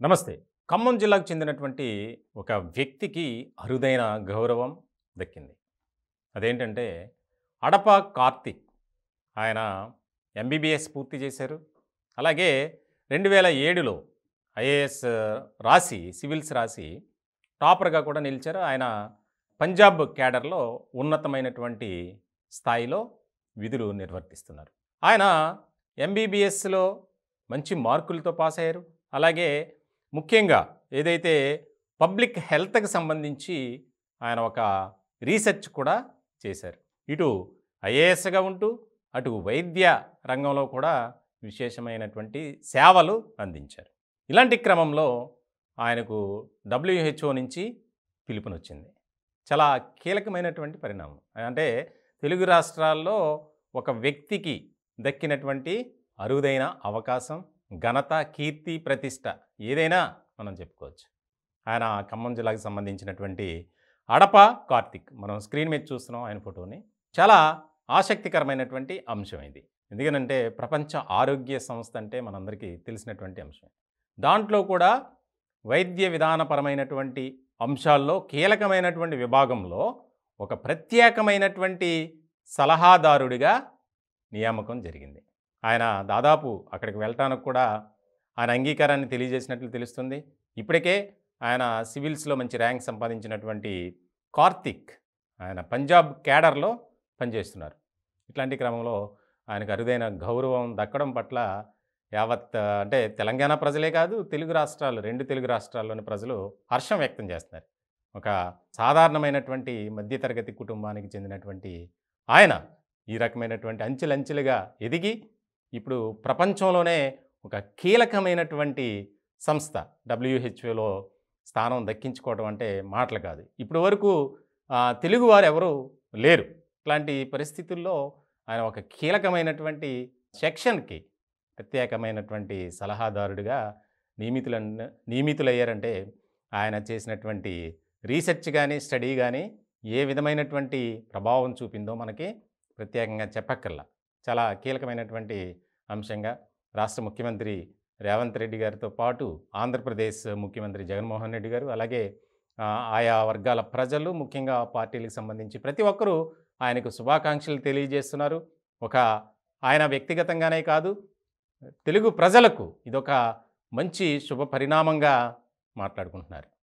నమస్తే. ఖమ్మం జిల్లాకు చెందినటువంటి ఒక వ్యక్తికి అరుదైన గౌరవం దక్కింది. అదేంటంటే అడప కార్తీక్. ఆయన ఎంబీబీఎస్ పూర్తి చేశారు. అలాగే 2007లో ఐఏఎస్ రాసి, సివిల్స్ రాసి టాపర్‌గా కూడా నిలిచారు. ఆయన పంజాబ్ క్యాడర్‌లో ఉన్నతమైనటువంటి స్థాయిలో విధులు నిర్వర్తిస్తున్నారు. ఆయన ఎంబీబీఎస్‌లో మంచి మార్కులతో పాస్ అయ్యారు. అలాగే ముఖ్యంగా ఏదైతే పబ్లిక్ హెల్త్‌కి సంబంధించి ఆయన ఒక రీసెర్చ్ కూడా చేశారు. ఇటు ఐఏఎస్‌గా ఉంటూ, అటు వైద్య రంగంలో కూడా విశేషమైనటువంటి సేవలు అందించారు. ఇలాంటి క్రమంలో ఆయనకు డబ్ల్యూహెచ్ఓ నుంచి పిలుపునొచ్చింది. చాలా కీలకమైనటువంటి పరిణామం. అంటే తెలుగు రాష్ట్రాల్లో ఒక వ్యక్తికి దక్కినటువంటి అరుదైన అవకాశం, ఘనత, కీర్తి, ప్రతిష్ట ఏదైనా మనం చెప్పుకోవచ్చు. ఆయన ఖమ్మం జిల్లాకు సంబంధించినటువంటి అడప కార్తీక్. మనం స్క్రీన్ మీద చూస్తున్నాం ఆయన ఫోటోని. చాలా ఆసక్తికరమైనటువంటి అంశం ఇది. ఎందుకనంటే ప్రపంచ ఆరోగ్య సంస్థ అంటే మనందరికీ తెలిసినటువంటి అంశం. దాంట్లో కూడా వైద్య విధానపరమైనటువంటి అంశాల్లో కీలకమైనటువంటి విభాగంలో ఒక ప్రత్యేకమైనటువంటి సలహాదారుడిగా నియామకం జరిగింది. ఆయన దాదాపు అక్కడికి వెళ్ళటానికి కూడా ఆయన అంగీకారాన్ని తెలియజేసినట్లు తెలుస్తుంది. ఇప్పటికే ఆయన సివిల్స్‌లో మంచి ర్యాంక్ సంపాదించినటువంటి కార్తీక్ ఆయన పంజాబ్ క్యాడర్‌లో పనిచేస్తున్నారు. ఇట్లాంటి క్రమంలో ఆయనకు అరుదైన గౌరవం దక్కడం పట్ల యావత్ అంటే తెలంగాణ ప్రజలే కాదు, తెలుగు రాష్ట్రాలు 2 తెలుగు రాష్ట్రాల్లోని ప్రజలు హర్షం వ్యక్తం చేస్తున్నారు. ఒక సాధారణమైనటువంటి మధ్య తరగతి కుటుంబానికి చెందినటువంటి ఆయన ఈ రకమైనటువంటి అంచెలంచెలుగా ఎదిగి ఇప్పుడు ప్రపంచంలోనే ఒక కీలకమైనటువంటి సంస్థ డబ్ల్యూహెచ్ఓలో స్థానం దక్కించుకోవడం అంటే మాటలు కాదు. ఇప్పటి వరకు తెలుగువారు ఎవరు లేరు. ఇట్లాంటి పరిస్థితుల్లో ఆయన ఒక కీలకమైనటువంటి సెక్షన్‌కి ప్రత్యేకమైనటువంటి సలహాదారుడిగా నియమితులయ్యారంటే ఆయన చేసినటువంటి రీసెర్చ్ గాని, స్టడీ గాని ఏ విధమైనటువంటి ప్రభావం చూపిందో మనకి ప్రత్యేకంగా చెప్పక్కర్లా. చాలా కీలకమైనటువంటి అంశంగా రాష్ట్ర ముఖ్యమంత్రి రేవంత్ రెడ్డి గారితో పాటు ఆంధ్రప్రదేశ్ ముఖ్యమంత్రి జగన్మోహన్ రెడ్డి గారు, అలాగే ఆయా వర్గాల ప్రజలు, ముఖ్యంగా పార్టీలకు సంబంధించి ప్రతి ఒక్కరూ ఆయనకు శుభాకాంక్షలు తెలియజేస్తున్నారు. ఒక ఆయన వ్యక్తిగతంగానే కాదు, తెలుగు ప్రజలకు ఇదొక మంచి శుభ పరిణామంగా మాట్లాడుకుంటున్నారు.